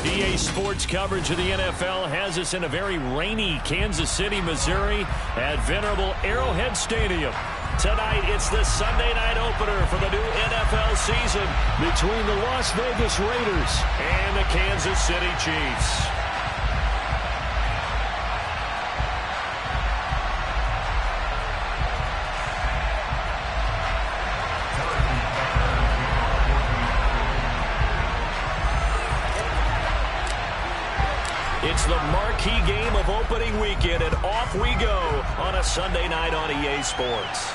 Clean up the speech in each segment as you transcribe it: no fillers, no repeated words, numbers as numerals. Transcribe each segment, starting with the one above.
EA Sports coverage of the NFL has us in a very rainy Kansas City, Missouri at venerable Arrowhead Stadium. Tonight, it's the Sunday night opener for the new NFL season between the Las Vegas Raiders and the Kansas City Chiefs. It's the marquee game of opening weekend, and off we go on a Sunday night on EA Sports.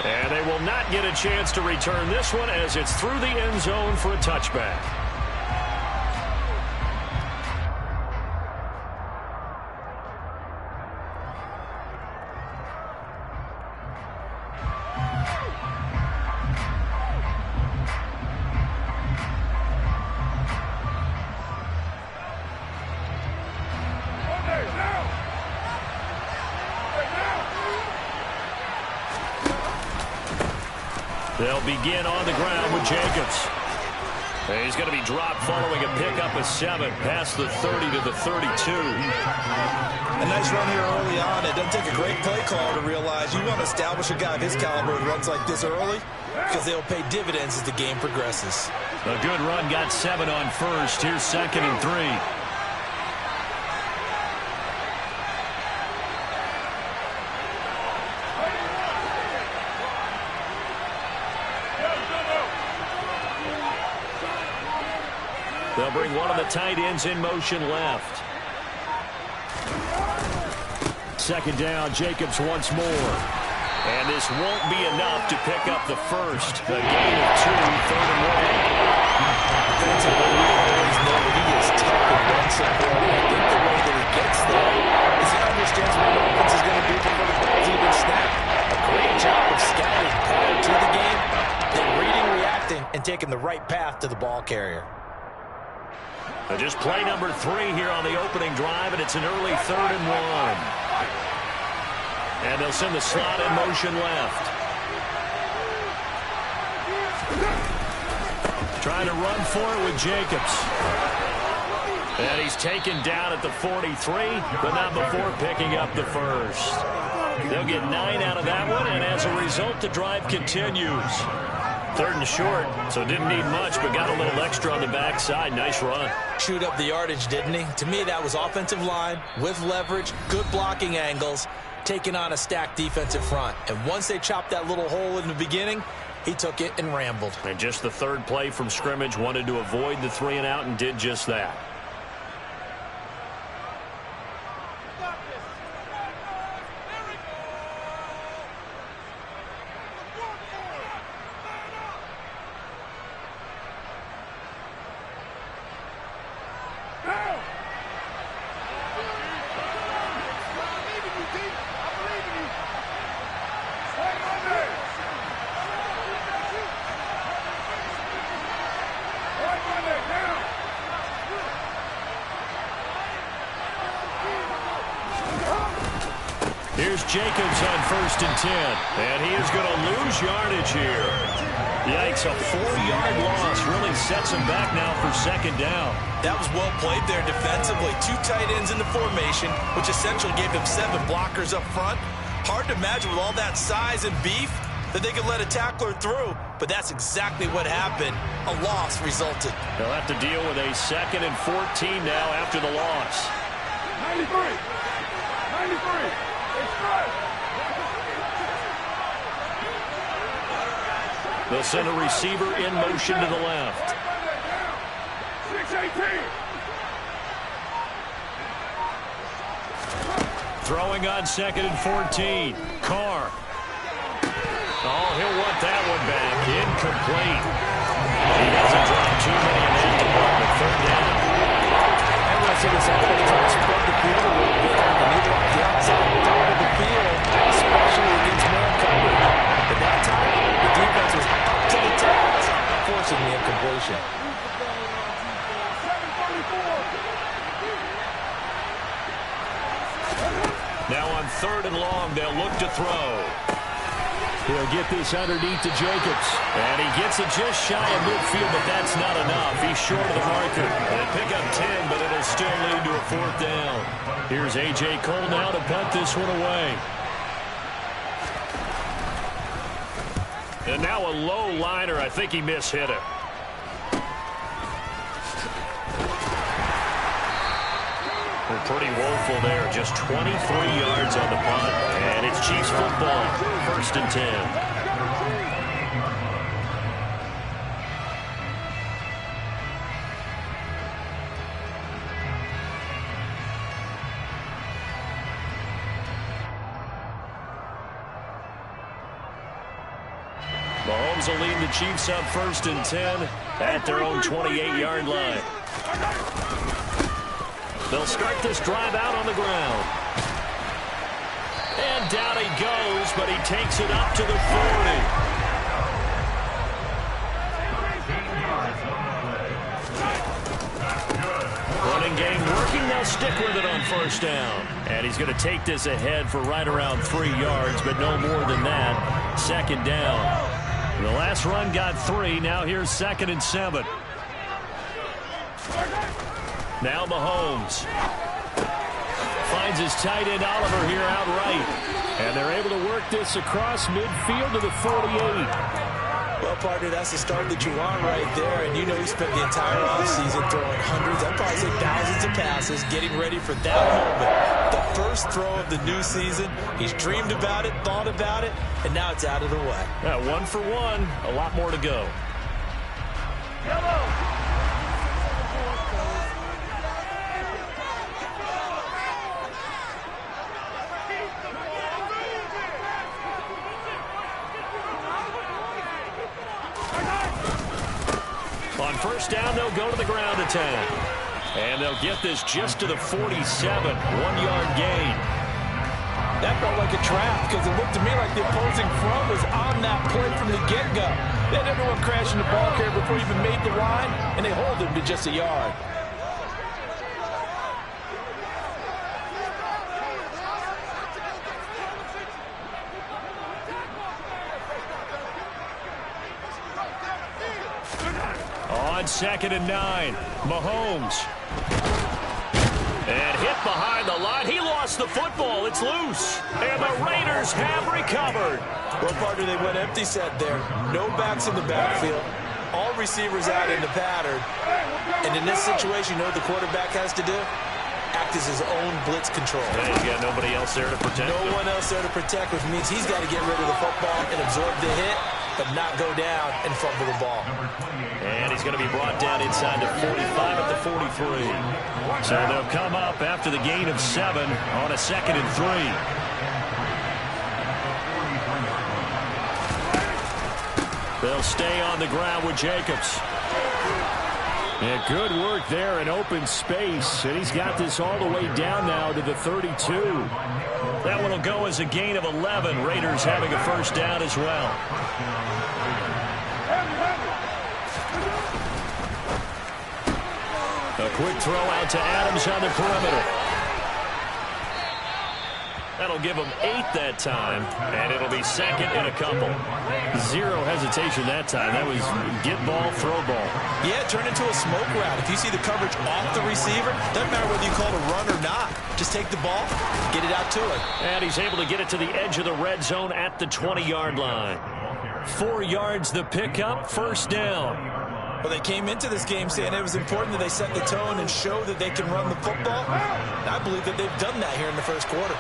And they will not get a chance to return this one as it's through the end zone for a touchback. They'll begin on the ground with Jacobs. And he's going to be dropped following a pickup of 7 past the 30 to the 32. A nice run here early on. It doesn't take a great play call to realize you want to establish a guy of his caliber who runs like this early because they'll pay dividends as the game progresses. A good run, got 7 on first. Here's 2nd and 3. They'll bring one of the tight ends in motion left. 2nd down, Jacobs once more. And this won't be enough to pick up the first. A gain of 2, 3rd and 1. Defensively, we always know that he is tough and run support. I think the way that he gets there is he understands what the offense is going to do before the ball's even snapped. A great job of scouting prior to the game, then reading, reacting, and taking the right path to the ball carrier. Just play number 3 here on the opening drive, and it's an early 3rd and 1. And they'll send the slot in motion left. Trying to run for it with Jacobs. And he's taken down at the 43, but not before picking up the first. They'll get 9 out of that one, and as a result, the drive continues. 3rd and short, so didn't need much, but got a little extra on the backside. Nice run. Chewed up the yardage, didn't he? To me, that was offensive line with leverage, good blocking angles, taking on a stacked defensive front. And once they chopped that little hole in the beginning, he took it and rambled. And just the 3rd play from scrimmage, wanted to avoid the 3 and out and did just that. Here's Jacobs on 1st and 10. And he is going to lose yardage here. Yikes, a 4-yard loss really sets him back now for 2nd down. That was well played there defensively. 2 tight ends in the formation, which essentially gave him 7 blockers up front. Hard to imagine with all that size and beef that they could let a tackler through. But that's exactly what happened. A loss resulted. They'll have to deal with a 2nd and 14 now after the loss. 93. They'll send a receiver in motion to the left. 6-18. Throwing on 2nd and 14. Carr. Oh, he'll want that one back. Incomplete. He doesn't drop too many in that department. 3rd down. I want to see this offense try to spread the field a little bit and utilize the outside part of the field, especially against man coverage. But that time, the defense was up to the task, forcing the incompletion. Now on 3rd and long, they'll look to throw. He'll get this underneath to Jacobs. And he gets it just shy of midfield, but that's not enough. He's short of the marker. They pick up 10, but it'll still lead to a 4th down. Here's A.J. Cole now to punt this one away. And now a low liner. I think he mishit it. Well, pretty woeful there. Just 23 yards on the punt. And it's Chiefs football. 1st and 10. Mahomes will lead the Chiefs up 1st and 10 at their own 28-yard line. They'll start this drive out on the ground. And down he goes, but he takes it up to the 40. Running game working. They'll stick with it on 1st down. And he's going to take this ahead for right around 3 yards, but no more than that. 2nd down. The last run got 3. Now here's 2nd and 7. Now Mahomes finds his tight end Oliver here outright. And they're able to work this across midfield to the 48. Well, partner, that's the start that you want right there. And you know he spent the entire offseason throwing hundreds, I'd probably say thousands of passes, getting ready for that moment. The first throw of the new season. He's dreamed about it, thought about it, and now it's out of the way. Yeah, 1 for 1. A lot more to go. On 1st down, they'll go to the ground attack. And they'll get this just to the 47. 1-yard gain. That felt like a trap because it looked to me like the opposing front was on that play from the get-go. They had everyone crashing the ball carrier before he even made the line, and they hold him to just a yard. On 2nd and 9, Mahomes. And hit behind the line. He lost the football. It's loose. And the Raiders have recovered. Well, partner, they went empty set there. No backs in the backfield. All receivers out in the pattern. And in this situation, you know what the quarterback has to do? Act as his own blitz control. And he's got nobody else there to protect him. No one else there to protect, which means he's got to get rid of the football and absorb the hit, but not go down and fumble the ball. And he's going to be brought down inside the 45 at the 43. So they'll come up after the gain of 7 on a 2nd and 3. They'll stay on the ground with Jacobs. Yeah, good work there in open space. And he's got this all the way down now to the 32. That one will go as a gain of 11. Raiders having a 1st down as well. A quick throw out to Adams on the perimeter. That'll give him 8 that time, and it'll be 2nd and a couple. 0 hesitation that time. That was get ball, throw ball. Yeah, turn into a smoke route. If you see the coverage off the receiver, doesn't matter whether you call it a run or not. Just take the ball, get it out to him. And he's able to get it to the edge of the red zone at the 20-yard line. 4 yards the pickup, 1st down. Well, they came into this game saying it was important that they set the tone and show that they can run the football. And I believe that they've done that here in the 1st quarter.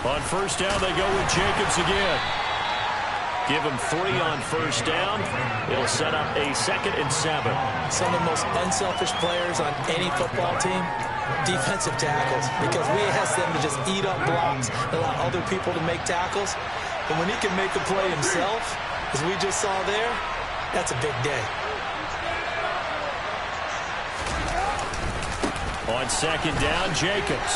On 1st down, they go with Jacobs again. Give him 3 on 1st down. It'll set up a 2nd and 7. Some of the most unselfish players on any football team, defensive tackles, because we ask them to just eat up blocks and allow other people to make tackles. And when he can make a play himself, as we just saw there, that's a big day. On 2nd down, Jacobs.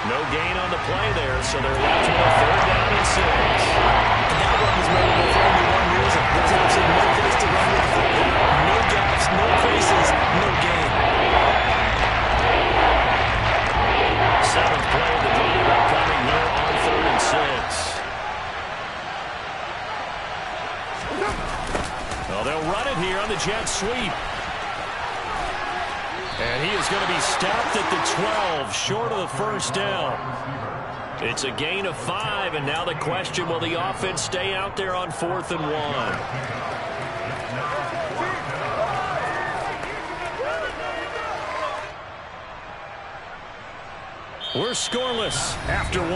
No gain on the play there, so they're left with a 3rd down and 6. And that one was memorable for only one reason. There's absolutely no place to run with the football. No gaps, no creases, no gain. 7th play of the drive. jet sweep. And he is going to be stopped at the 12, short of the first down. It's a gain of 5, and now the question, will the offense stay out there on 4th and 1? We're scoreless after 1.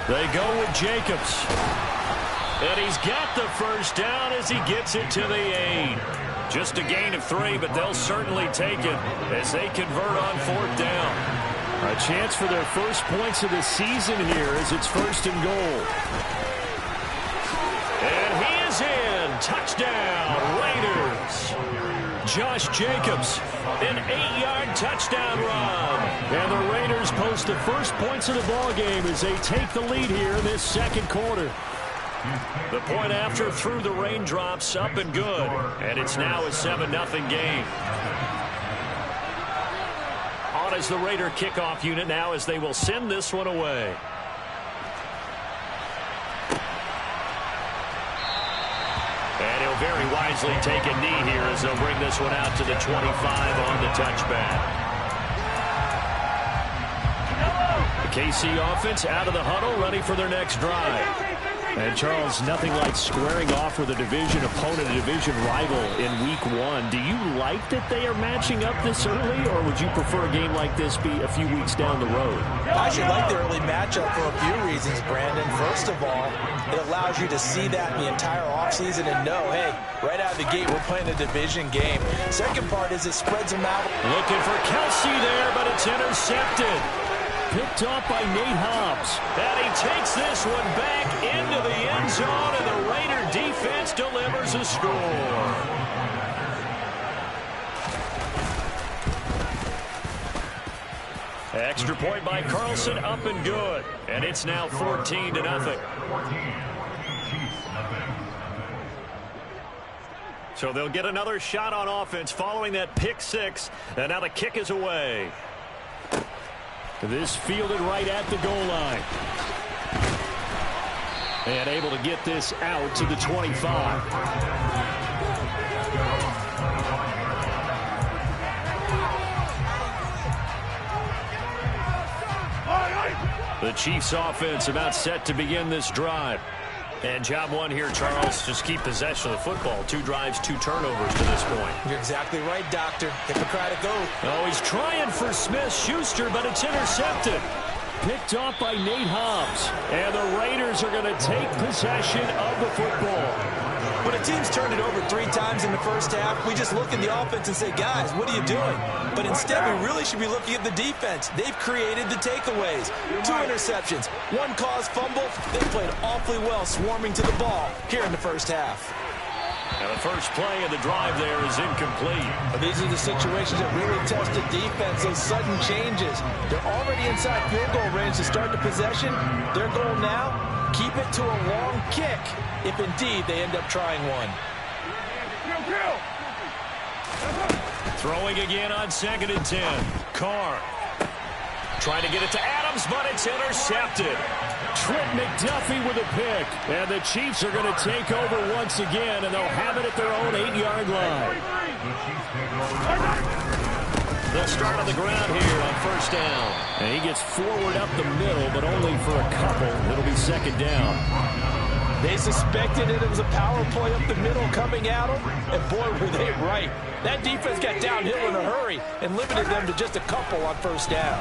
They go with Jacobs. And he's got the first down as he gets it to the 8. Just a gain of 3, but they'll certainly take it as they convert on 4th down. A chance for their first points of the season here as it's 1st and goal. And he is in. Touchdown, Raiders. Josh Jacobs, an 8-yard touchdown run. And the Raiders post the first points of the ball game as they take the lead here in this second quarter. The point after through the raindrops, up and good. And it's now a 7-0 game. On as the Raider kickoff unit now as they will send this one away. And he'll very wisely take a knee here as they'll bring this one out to the 25 on the touchback. The KC offense out of the huddle, ready for their next drive. And, Charles, nothing like squaring off with a division opponent, a division rival in Week 1. Do you like that they are matching up this early, or would you prefer a game like this be a few weeks down the road? I should like the early matchup for a few reasons, Brandon. First of all, it allows you to see that the entire offseason and know, hey, right out of the gate, we're playing a division game. Second part is it spreads them out. Looking for Kelsey there, but it's intercepted. Picked off by Nate Hobbs. And he takes this one back into the end zone, and the Raider defense delivers a score. Extra point by Carlson, up and good. And it's now 14-0. So they'll get another shot on offense following that pick 6. And now the kick is away. This fielded right at the goal line. And able to get this out to the 25. The Chiefs offense about set to begin this drive. And job one here, Charles, just keep possession of the football. 2 drives, 2 turnovers to this point. You're exactly right, Doctor. Hippocratic oath. Oh, he's trying for Smith-Schuster, but it's intercepted. Picked off by Nate Hobbs. And the Raiders are going to take possession of the football. When a team's turned it over 3 times in the first half, we just look at the offense and say, guys, what are you doing? But instead, we really should be looking at the defense. They've created the takeaways. 2 interceptions, 1 caused fumble. They played awfully well swarming to the ball here in the first half. Now the first play of the drive there is incomplete. But these are the situations that really test the defense, those sudden changes. They're already inside field goal range to start the possession. Their goal now, keep it to a long kick, if indeed they end up trying one. Throwing again on 2nd and 10. Carr trying to get it to Adams, but it's intercepted. Trent McDuffie with a pick. And the Chiefs are going to take over once again, and they'll have it at their own 8-yard line. They'll start on the ground here on 1st down. And he gets forward up the middle, but only for a couple. It'll be 2nd down. They suspected it was a power play up the middle coming at them, and boy, were they right. That defense got downhill in a hurry and limited them to just a couple on 1st down.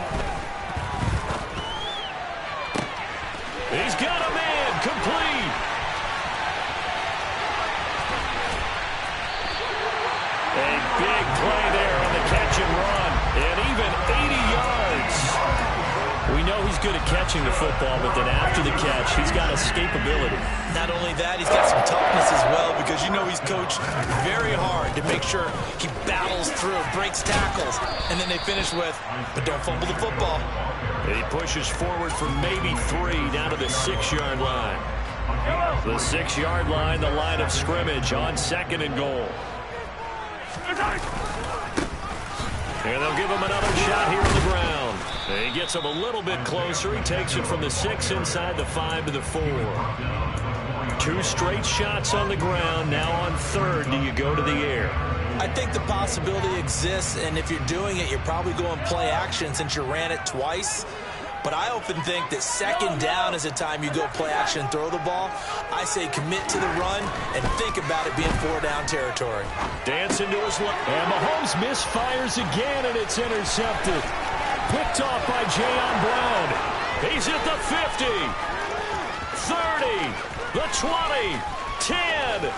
He's got a man, complete. A big play there on the catch and run, and even 80 yards. We know he's good at catching the football, but then after the catch, he's got escapability. Not only that, he's got some toughness as well, because you know he's coached very hard to make sure he battles through, breaks tackles, and then they finish with, but don't fumble the football. And he pushes forward for maybe 3 down to the 6-yard line. The 6-yard line, the line of scrimmage on 2nd and goal. And they'll give him another shot here on the ground. He gets him a little bit closer. He takes it from the 6 inside the 5 to the 4. 2 straight shots on the ground. Now on 3rd, do you go to the air? I think the possibility exists, and if you're doing it, you're probably going play action since you ran it twice. But I often think that 2nd down is a time you go play action and throw the ball. I say commit to the run and think about it being 4-down territory. Dancing to his left. And Mahomes misfires again, and it's intercepted. Picked off by Jayon Brown. He's at the 50, 30, the 20, 10.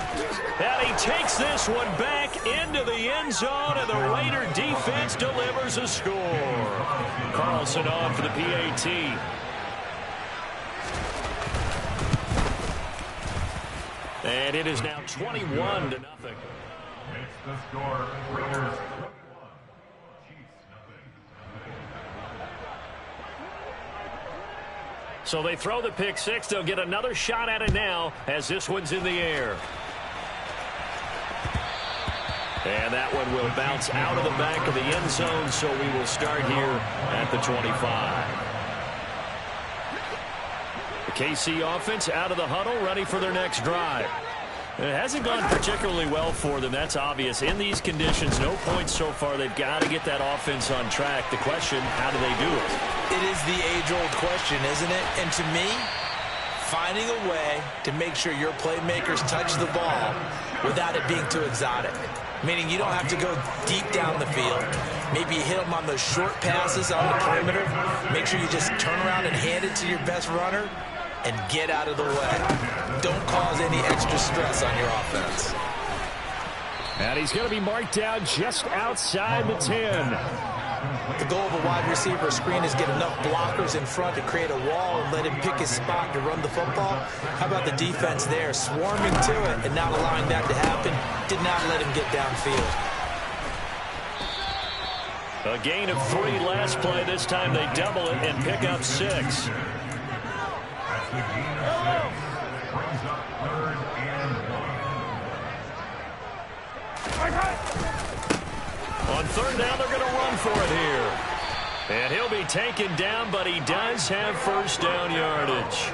And he takes this one back into the end zone, and the Raider defense delivers a score. Carlson on for the PAT. And it is now 21-0. Makes the score Raiders 21, Chiefs nothing. So they throw the pick 6. They'll get another shot at it now as this one's in the air. And that one will bounce out of the back of the end zone, so we will start here at the 25. The KC offense out of the huddle, ready for their next drive. It hasn't gone particularly well for them. That's obvious. In these conditions, no points so far. They've got to get that offense on track. The question, how do they do it? It is the age-old question, isn't it? And to me, finding a way to make sure your playmakers touch the ball without it being too exotic. Meaning you don't have to go deep down the field. Maybe you hit them on those short passes on the perimeter. Make sure you just turn around and hand it to your best runner and get out of the way. Don't cause any extra stress on your offense. And he's going to be marked down just outside the 10. The goal of a wide receiver screen is get enough blockers in front to create a wall and let him pick his spot to run the football. How about the defense there, swarming to it and not allowing that to happen? Did not let him get downfield. A gain of 3 last play. This time they double it and pick up 6. On 3rd down, they're going to run for it here. And he'll be taken down, but he does have 1st down yardage.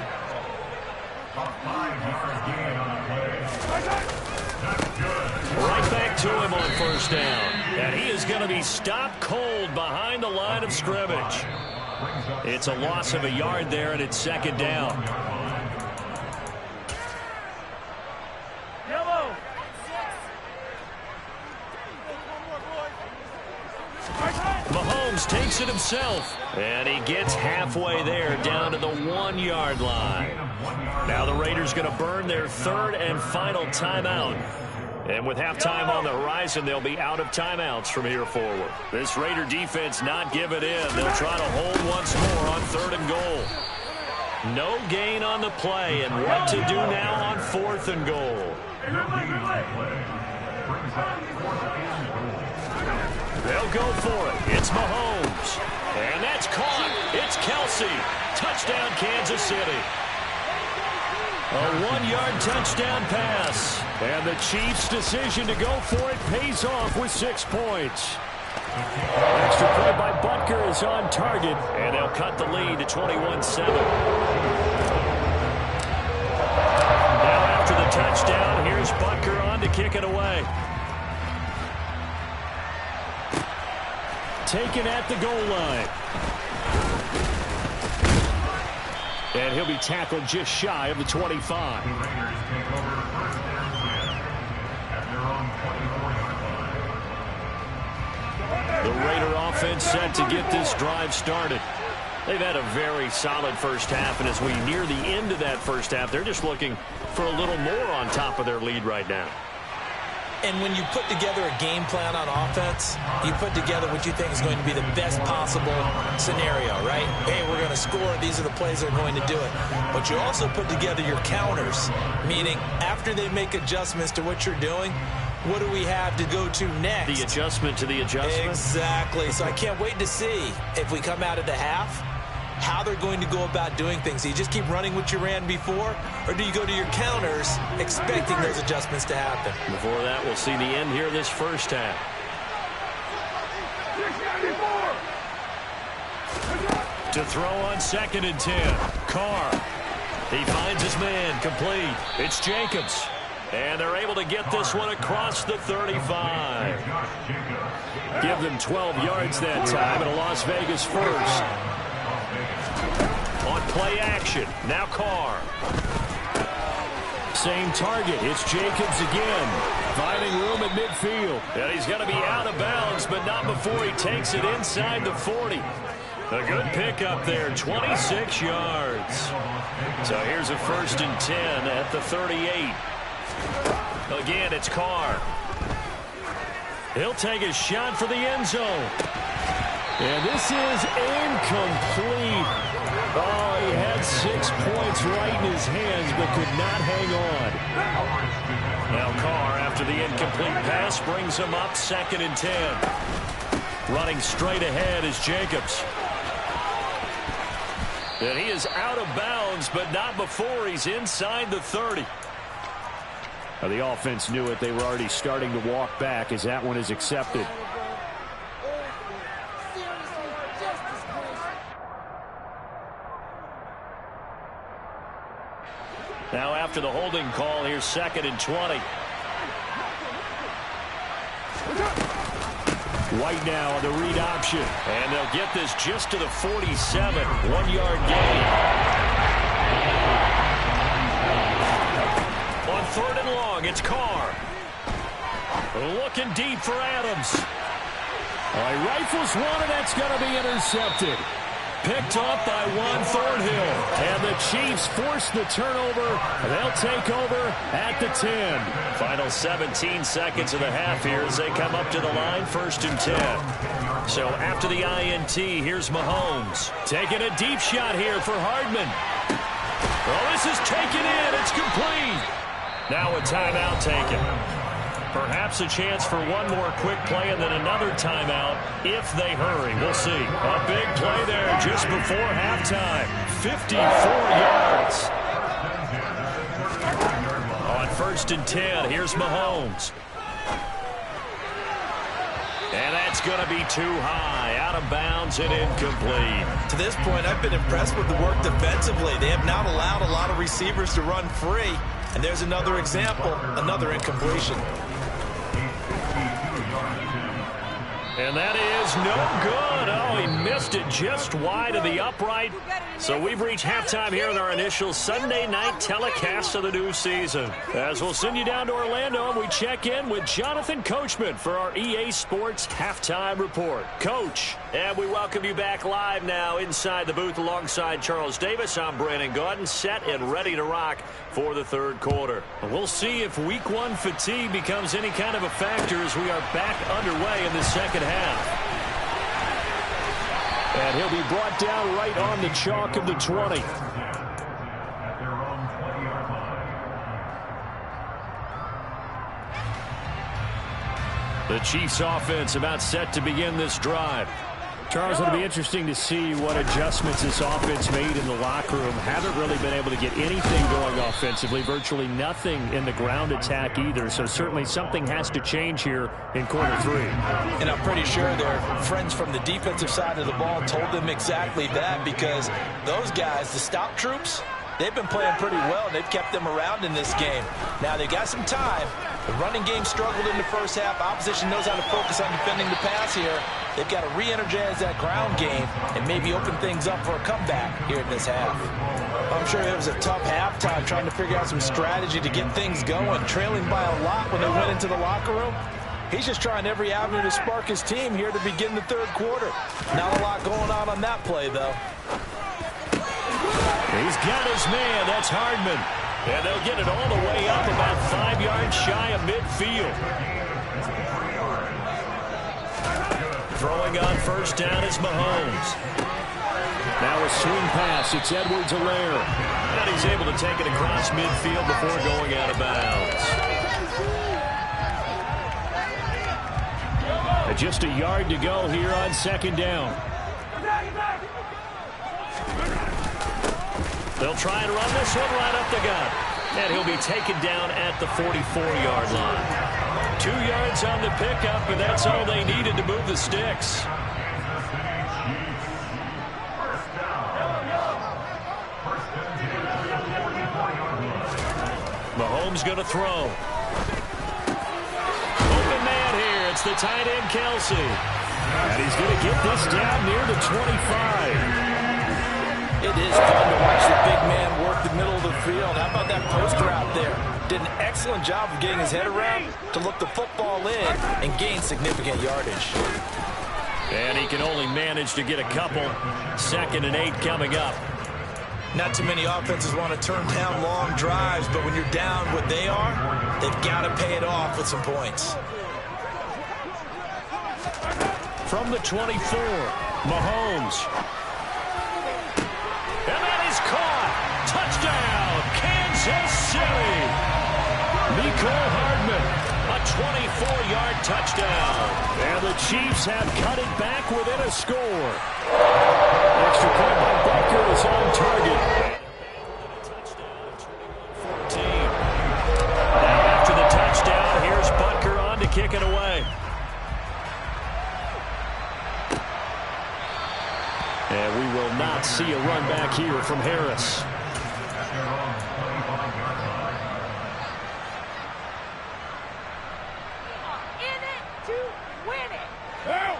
Right back to him on 1st down. And he is going to be stopped cold behind the line of scrimmage. It's a loss of a yard there, and it's 2nd down. Mahomes takes it himself, and he gets halfway there down to the 1-yard line. Now the Raiders going to burn their 3rd and final timeout. And with halftime on the horizon, they'll be out of timeouts from here forward. This Raider defense not giving in. They'll try to hold once more on 3rd and goal. No gain on the play, and what to do now on 4th and goal. They'll go for it. It's Mahomes. And that's caught. It's Kelsey. Touchdown, Kansas City. A 1-yard touchdown pass. And the Chiefs' decision to go for it pays off with 6 points. Extra play by Butker is on target. And they'll cut the lead to 21-7. Now after the touchdown, here's Butker on to kick it away. Taken at the goal line. And he'll be tackled just shy of the 25. The Raider offense set to get this drive started. They've had a very solid first half, and as we near the end of that first half, they're just looking for a little more on top of their lead right now. And when you put together a game plan on offense, you put together what you think is going to be the best possible scenario, right? Hey, we're going to score. These are the plays that are going to do it. But you also put together your counters, meaning after they make adjustments to what you're doing, what do we have to go to next? The adjustment to the adjustment? Exactly. So I can't wait to see if we come out of the half how they're going to go about doing things. Do you just keep running what you ran before, or do you go to your counters expecting those adjustments to happen? Before that, we'll see the end here this first half. To throw on 2nd and 10. Carr. He finds his man complete. It's Jacobs. And they're able to get this one across the 35. Give them 12 yards that time and a Las Vegas first. On play action. Now Carr. Same target. It's Jacobs again. Finding room at midfield. And he's going to be out of bounds, but not before he takes it inside the 40. A good pickup there, 26 yards. So here's a 1st and 10 at the 38. Again, it's Carr. He'll take a shot for the end zone. And this is incomplete. Oh, he had 6 points right in his hands, but could not hang on. Now Carr, after the incomplete pass, brings him up 2nd and 10. Running straight ahead is Jacobs. And he is out of bounds, but not before he's inside the 30. The offense knew it. They were already starting to walk back as that one is accepted. Now after the holding call, here's 2nd and 20. White now on the read option. And they'll get this just to the 47. 1-yard gain. On 3rd and long, it's Carr. Looking deep for Adams. He rifles one, and that's going to be intercepted. Picked up by Juan Thornhill. And the Chiefs force the turnover. They'll take over at the 10. Final 17 seconds of the half here as they come up to the line, 1st and 10. So after the INT, here's Mahomes. Taking a deep shot here for Hardman. Oh, this is taken in. It's complete. Now a timeout taken. Perhaps a chance for one more quick play and then another timeout if they hurry. We'll see. A big play there just before halftime. 54 yards. On 1st and 10, here's Mahomes. And that's going to be too high. Out of bounds and incomplete. To this point, I've been impressed with the work defensively. They have not allowed a lot of receivers to run free. And there's another example, another incompletion. And that is no good. Oh, he missed it just wide of the upright. So we've reached halftime here in our initial Sunday night telecast of the new season. As we'll send you down to Orlando, and we check in with Jonathan Coachman for our EA Sports Halftime Report. Coach, and we welcome you back live now inside the booth alongside Charles Davis. I'm Brandon Gaudin, set and ready to rock for the 3rd quarter. We'll see if Week 1 fatigue becomes any kind of a factor as we are back underway in the second half. And he'll be brought down right on the chalk of the 20. At their own 20-yard line. The Chiefs offense about set to begin this drive. Charles, it'll be interesting to see what adjustments this offense made in the locker room. Haven't really been able to get anything going offensively. Virtually nothing in the ground attack either. So certainly something has to change here in quarter 3. And I'm pretty sure their friends from the defensive side of the ball told them exactly that, because those guys, the stop troops, they've been playing pretty well, and they've kept them around in this game. Now, they got some time. The running game struggled in the first half. Opposition knows how to focus on defending the pass here. They've got to re-energize that ground game and maybe open things up for a comeback here in this half. I'm sure it was a tough halftime trying to figure out some strategy to get things going, trailing by a lot when they went into the locker room. He's just trying every avenue to spark his team here to begin the 3rd quarter. Not a lot going on that play, though. He's got his man. That's Hardman. And they'll get it all the way up about 5 yards shy of midfield. Throwing on 1st down is Mahomes. Now a swing pass. It's Edwards-Helaire. And he's able to take it across midfield before going out of bounds. Just a yard to go here on 2nd down. They'll try and run this one right up the gut. And he'll be taken down at the 44-yard line. 2 yards on the pickup, and that's all they needed to move the sticks. Mahomes going to throw. Open man here. It's the tight end, Kelsey. And he's going to get this down near the 25. It is fun to watch the big man work the middle of the field. How about that post route there? Did an excellent job of getting his head around to look the football in and gain significant yardage. And he can only manage to get a couple. 2nd and 8 coming up. Not too many offenses want to turn down long drives, but when you're down what they are, they've got to pay it off with some points. From the 24, Mahomes. And that is caught. Touchdown, Kansas City. Mecole Hardman, a 24-yard touchdown. And the Chiefs have cut it back within a score. Extra point by Butker is on target. 14. Now after the touchdown, here's Butker on to kick it away. And we will not see a run back here from Harris.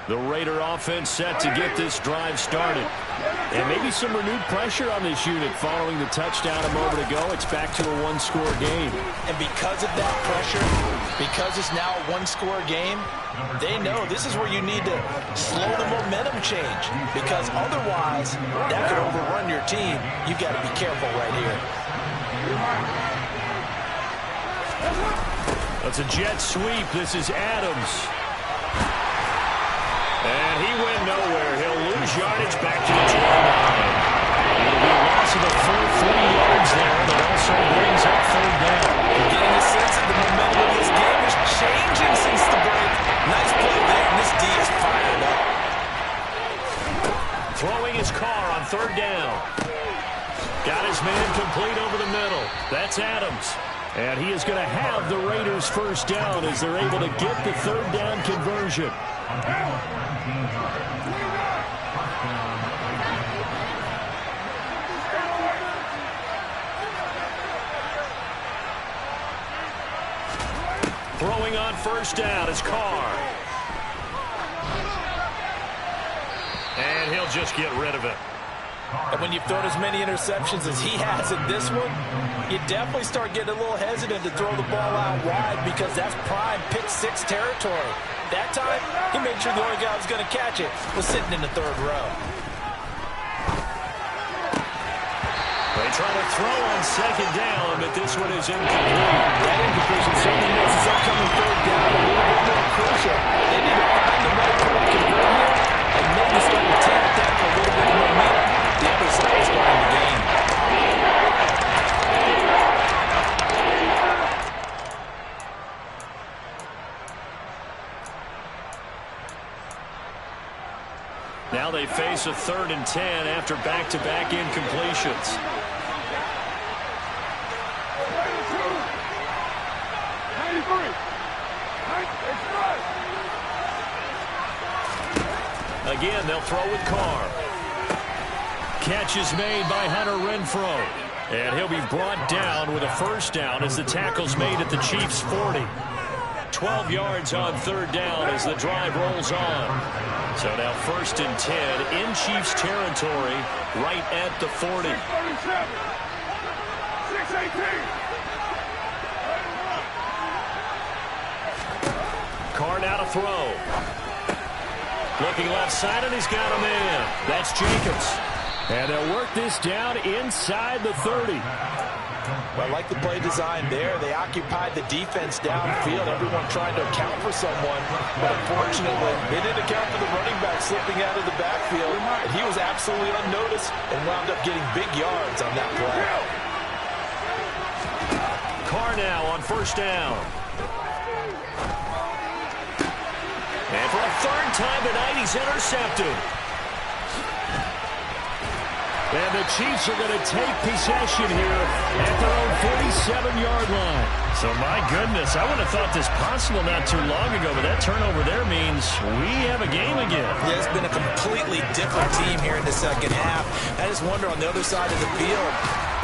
The Raider offense set to get this drive started. And maybe some renewed pressure on this unit following the touchdown a moment ago. It's back to a one-score game. And because of that pressure, because it's now a one-score game, they know this is where you need to slow the momentum change. Because otherwise, that could overrun your team. You've got to be careful right here. That's a jet sweep. This is Adams. And he went nowhere. He'll lose yardage back to the 29. It'll be a loss of a full 3 yards there. That also brings up 3rd down. You're getting a sense of the momentum of this game is changing since the break. Nice play there, and this D is fired up. Throwing his car on 3rd down. Got his man complete over the middle. That's Adams. And he is going to have the Raiders' 1st down as they're able to get the 3rd down conversion. Throwing on 1st down is Carr. And he'll just get rid of it. And when you've thrown as many interceptions as he has in this one, you definitely start getting a little hesitant to throw the ball out wide because that's prime pick 6 territory. That time, he made sure the only guy who was going to catch it was sitting in the 3rd row. They try to throw on 2nd down, but this one is incomplete. That incompletion certainly makes this upcoming 3rd down a little bit more crucial. They need to find the right point to convert here and maybe start to tap that for a little bit of momentum. The other side is starting the game. Now they face a 3rd and 10 after back-to-back incompletions. Again, they'll throw with Carr. Catch is made by Hunter Renfrow. And he'll be brought down with a 1st down as the tackle's made at the Chiefs' 40. 12 yards on 3rd down as the drive rolls on. So now 1st and 10 in Chiefs territory right at the 40. 6-18. Carr now to throw. Looking left side, and he's got a man. That's Jacobs. And they'll work this down inside the 30. Well, I like the play design there. They occupied the defense downfield, everyone trying to account for someone. But unfortunately, they didn't account for the running back slipping out of the backfield. And he was absolutely unnoticed and wound up getting big yards on that play. Carr now on 1st down. And for a 3rd time tonight, he's intercepted. And the Chiefs are going to take possession here at their own 47-yard line. So, my goodness, I would have thought this possible not too long ago, but that turnover there means we have a game again. Yeah, it's been a completely different team here in the second half. I just wonder on the other side of the field,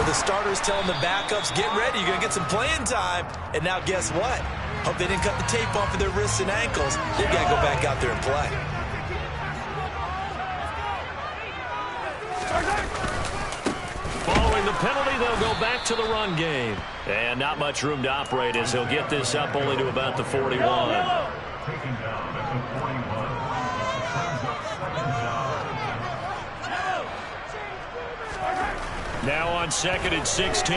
with the starters telling the backups, get ready, you're going to get some playing time. And now guess what? Hope they didn't cut the tape off of their wrists and ankles. They've got to go back out there and play. Following the penalty, they'll go back to the run game. And not much room to operate as he'll get this up only to about the 41. Taking down at the 41. Now on 2nd and 16,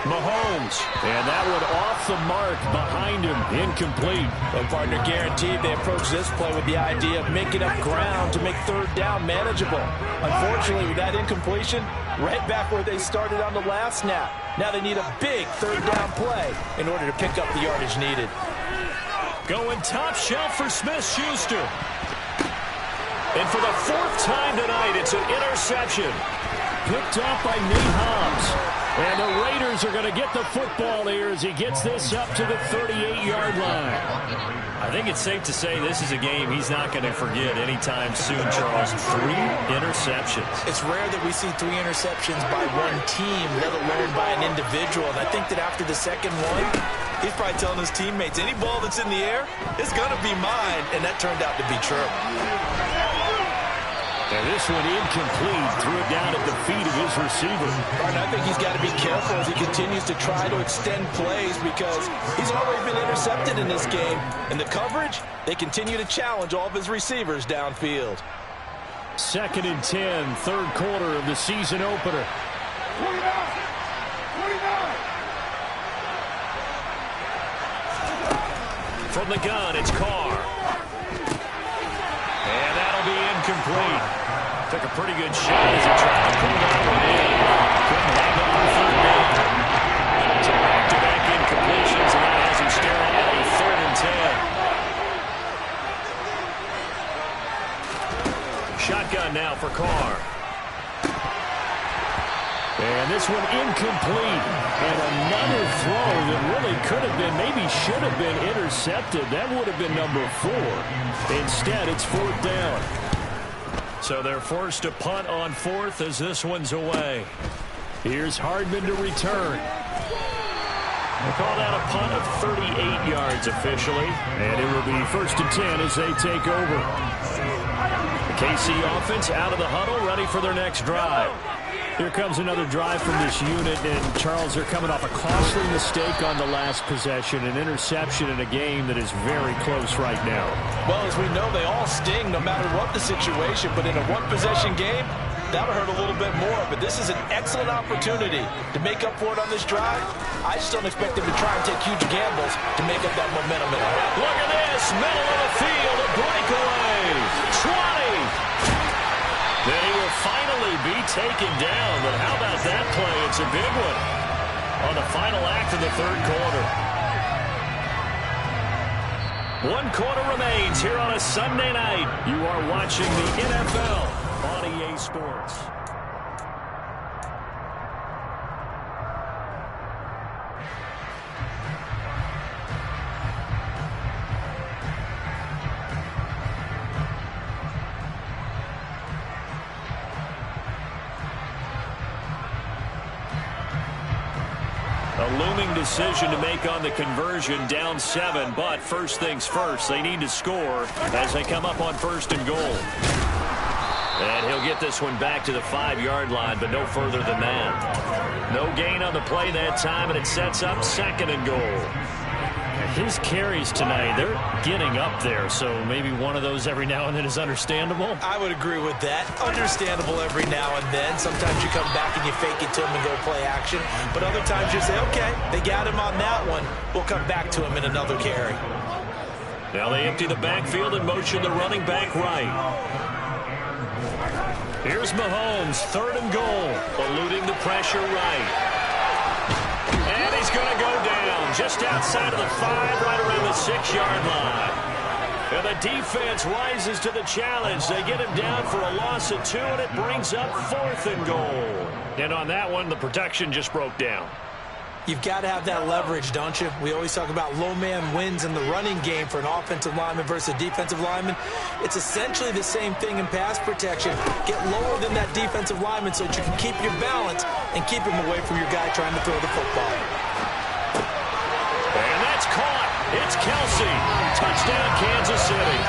Mahomes. And that one off the mark behind him, incomplete. Well, partner, guaranteed they approach this play with the idea of making up ground to make third down manageable. Unfortunately, with that incompletion, right back where they started on the last snap. Now they need a big third down play in order to pick up the yardage needed. Going top shelf for Smith-Schuster. And for the 4th time tonight, it's an interception. Picked off by Nate Hobbs. And the Raiders are going to get the football here as he gets this up to the 38-yard line. I think it's safe to say this is a game he's not going to forget anytime soon, Charles. 3 interceptions. It's rare that we see 3 interceptions by one team, let alone by an individual. And I think that after the second one, he's probably telling his teammates, any ball that's in the air, it's going to be mine. And that turned out to be true. And this one incomplete, threw it down at the feet of his receiver. And I think he's got to be careful as he continues to try to extend plays because he's already been intercepted in this game. And the coverage, they continue to challenge all of his receivers downfield. 2nd and 10, third quarter of the season opener. 49! From the gun, it's Carr. And that'll be incomplete. Took a pretty good shot as he tried to pull that one in. Couldn't hang on for third down. So back-to-back incompletions, and that has him staring at a 3rd and 10. Shotgun now for Carr. And this one incomplete. And another throw that really could have been, maybe should have been intercepted. That would have been number 4. Instead, it's 4th down. So they're forced to punt on 4th as this one's away. Here's Hardman to return. They call that a punt of 38 yards officially. And it will be 1st and 10 as they take over. The KC offense out of the huddle, ready for their next drive. Here comes another drive from this unit, and Charles, they're coming off a costly mistake on the last possession, an interception in a game that is very close right now. Well, as we know, they all sting no matter what the situation, but in a one-possession game, that'll hurt a little bit more. But this is an excellent opportunity to make up for it on this drive. I just don't expect them to try and take huge gambles to make up that momentum. Look at this, middle of the field, a breakaway. 20. Then he will finally be taken down, but how about that play? It's a big one on the final act of the third quarter. 1 quarter remains here on a Sunday night. You are watching the NFL on EA Sports. A looming decision to make on the conversion, down 7, but first things first, they need to score as they come up on 1st and goal. And he'll get this one back to the 5-yard line, but no further than that. No gain on the play that time, and it sets up 2nd and goal. His carries tonight, they're getting up there, so maybe one of those every now and then is understandable. I would agree with that. Understandable every now and then. Sometimes you come back and you fake it to him and go play action. But other times you say, okay, they got him on that one. We'll come back to him in another carry. Now they empty the backfield and motion the running back right. Here's Mahomes, 3rd and goal, eluding the pressure right. And he's going to go down just outside of the 5, right around the 6-yard line. And the defense rises to the challenge. They get him down for a loss of 2, and it brings up 4th and goal. And on that one, the protection just broke down. You've got to have that leverage, don't you? We always talk about low man wins in the running game for an offensive lineman versus a defensive lineman. It's essentially the same thing in pass protection. Get lower than that defensive lineman so that you can keep your balance and keep him away from your guy trying to throw the football. And that's caught. It's Kelce. Touchdown, Kansas City.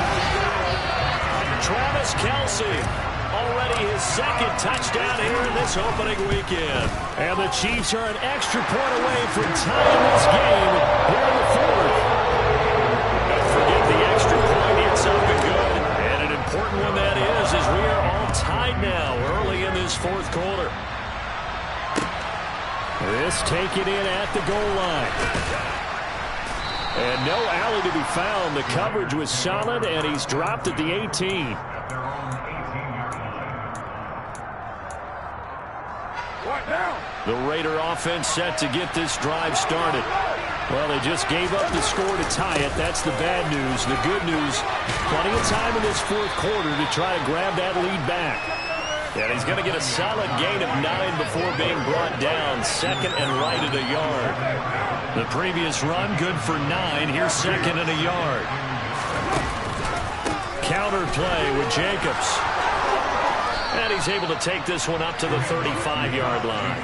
Travis Kelce. Already his 2nd touchdown here in this opening weekend. And the Chiefs are an extra point away from tying this game here in the 4th. Don't forget the extra point. It's up and good. And an important one that is as we are all tied now early in this 4th quarter. This taken in at the goal line. And no alley to be found. The coverage was solid, and he's dropped at the 18. The Raider offense set to get this drive started. Well, they just gave up the score to tie it. That's the bad news. The good news, plenty of time in this 4th quarter to try to grab that lead back. And he's going to get a solid gain of 9 before being brought down. 2nd and right at a yard. The previous run, good for 9. Here's 2nd and a yard. Counter play with Jacobs. And he's able to take this one up to the 35-yard line.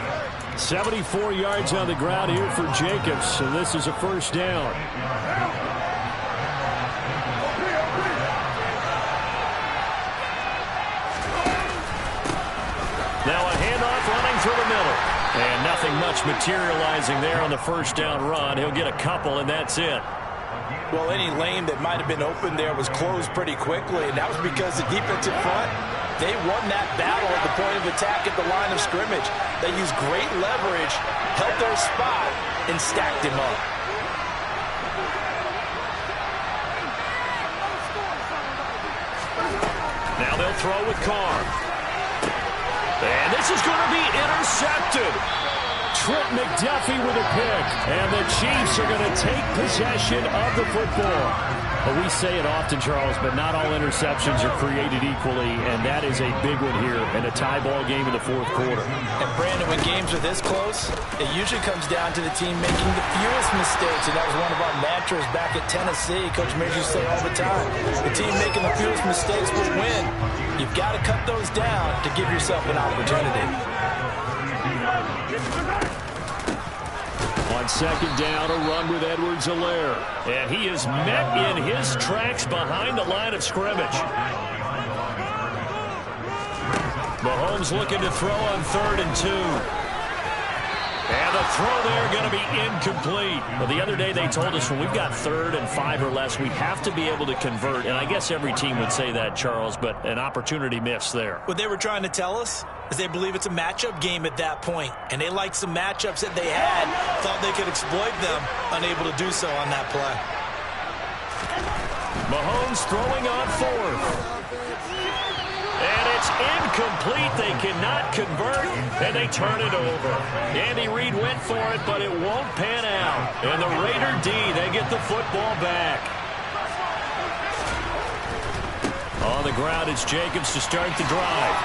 74 yards on the ground here for Jacobs, and this is a 1st down. Now a handoff running through the middle. And nothing much materializing there on the 1st down run. He'll get a couple, and that's it. Well, any lane that might have been open there was closed pretty quickly, and that was because the defensive front, they won that battle at the point of attack at the line of scrimmage. They used great leverage, held their spot, and stacked him up. Now they'll throw with Carr. And this is going to be intercepted. Trent McDuffie with a pick. And the Chiefs are going to take possession of the football. Well, we say it often, Charles, but not all interceptions are created equally, and that is a big one here in a tie ball game in the 4th quarter. And, Brandon, when games are this close, it usually comes down to the team making the fewest mistakes, and that was one of our mantras back at Tennessee. Coach Mears used to say all the time, the team making the fewest mistakes will win. You've got to cut those down to give yourself an opportunity. On 2nd down, a run with Edwards-Helaire. And he is met in his tracks behind the line of scrimmage. Mahomes looking to throw on 3rd and 2. And the throw there going to be incomplete. Well, the other day they told us when we've got 3rd and 5 or less, we have to be able to convert. And I guess every team would say that, Charles, but an opportunity missed there. What they were trying to tell us is they believe it's a matchup game at that point. And they liked some matchups that they had, thought they could exploit them, unable to do so on that play. Mahomes throwing on 4th. And it's incomplete. They cannot convert, and they turn it over. Andy Reid went for it, but it won't pan out. And the Raider D, they get the football back. On the ground, it's Jacobs to start the drive.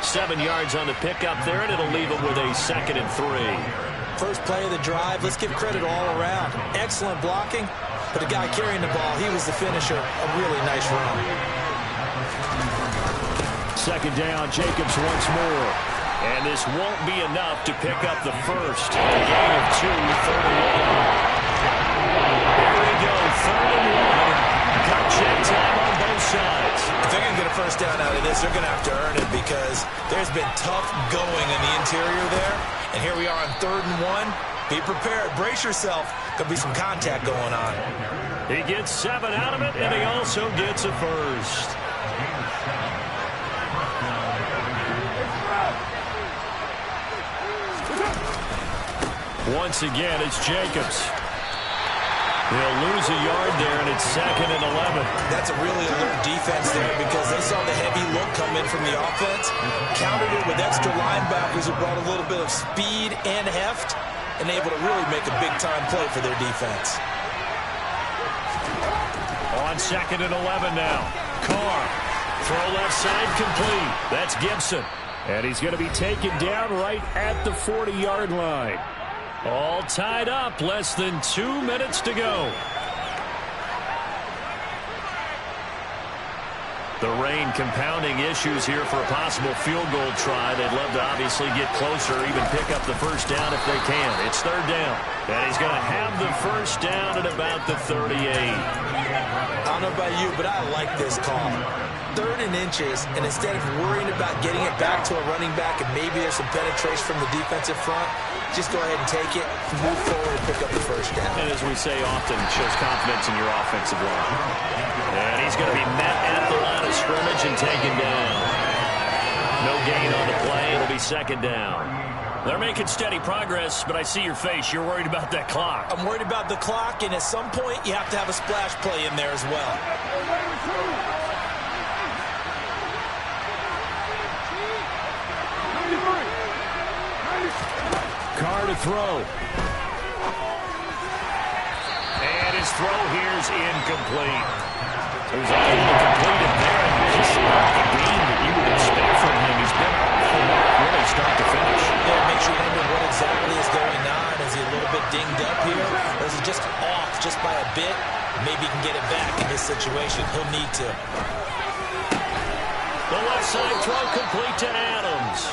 7 yards on the pickup there, and it'll leave him with a 2nd and 3. First play of the drive, let's give credit all around. Excellent blocking, but the guy carrying the ball, he was the finisher. A really nice run. 2nd down, Jacobs once more. And this won't be enough to pick up the first. A gain of 2, 3rd and 1. Here we go, 3rd and 1. Got check time on both sides. If they're going to get a first down out of this, they're going to have to earn it because there's been tough going in the interior there. And here we are on 3rd and 1. Be prepared. Brace yourself. There'll be some contact going on. He gets 7 out of it, and he also gets a first. Once again, it's Jacobs. They'll lose a yard there, and it's 2nd and 11. That's a really alert defense there because they saw the heavy look come in from the offense, countered it with extra linebackers who brought a little bit of speed and heft, and able to really make a big-time play for their defense. On 2nd and 11 now. Carr. Throw left side complete. That's Gibson. And he's going to be taken down right at the 40-yard line. All tied up. Less than 2 minutes to go. The rain compounding issues here for a possible field goal try. They'd love to obviously get closer, even pick up the first down if they can. It's 3rd down. And he's going to have the first down at about the 38. I don't know about you, but I like this call. 3rd and inches, and instead of worrying about getting it back to a running back and maybe there's some penetration from the defensive front, just go ahead and take it, move forward, and pick up the first down. And as we say often, it shows confidence in your offensive line. And he's going to be met at the line of scrimmage and taken down. No gain on the play. It'll be 2nd down. They're making steady progress, but I see your face. You're worried about that clock. I'm worried about the clock, and at some point, you have to have a splash play in there as well. Carr to throw. And his throw here's incomplete. There's a hole to complete it there, and just not the game that you would expect from him. He's been awful really start to finish. Yeah, it makes you wonder what exactly is going on. Is he a little bit dinged up here? Or is he just off just by a bit? Maybe he can get it back in this situation. He'll need to. The left side throw complete to Adams.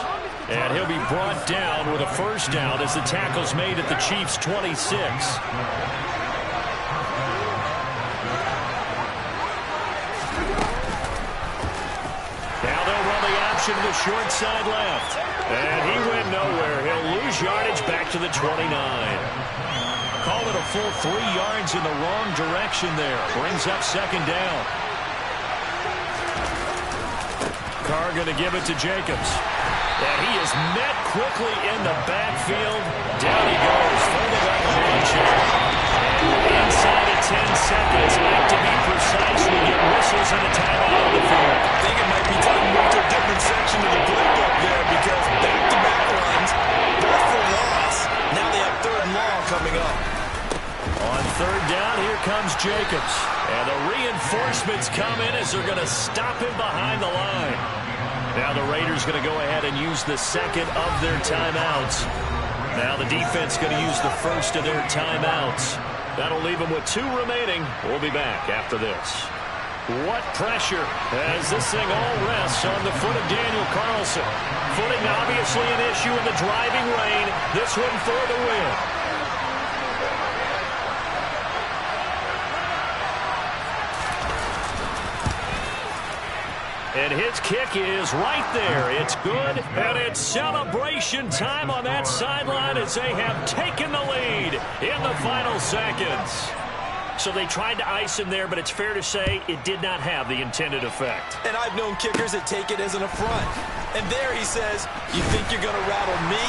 And he'll be brought down with a first down as the tackle's made at the Chiefs' 26. Now they'll run the option to the short side left. And he went nowhere. He'll lose yardage back to the 29. Call it a full 3 yards in the wrong direction there. Brings up 2nd down. Carr going to give it to Jacobs. And he is met quickly in the backfield. Down he goes. Folded up the launcher. Inside of 10 seconds. Like to be precise, we get whistles and a timeout on the field. I think it might be time to move to a different section of the playbook there because back-to-back runs, both for loss. Now they have 3rd and long coming up. On 3rd down, here comes Jacobs. And the reinforcements come in as they're going to stop him behind the line. Now the Raiders going to go ahead and use the 2nd of their timeouts. Now the defense going to use the 1st of their timeouts. That'll leave them with 2 remaining. We'll be back after this. What pressure as this thing all rests on the foot of Daniel Carlson. Footing obviously an issue in the driving rain. This one for the win. And his kick is right there. It's good, and it's celebration time on that sideline as they have taken the lead in the final seconds. So they tried to ice him there, but it's fair to say it did not have the intended effect. And I've known kickers that take it as an affront. And there he says, you think you're going to rattle me?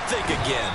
Think again.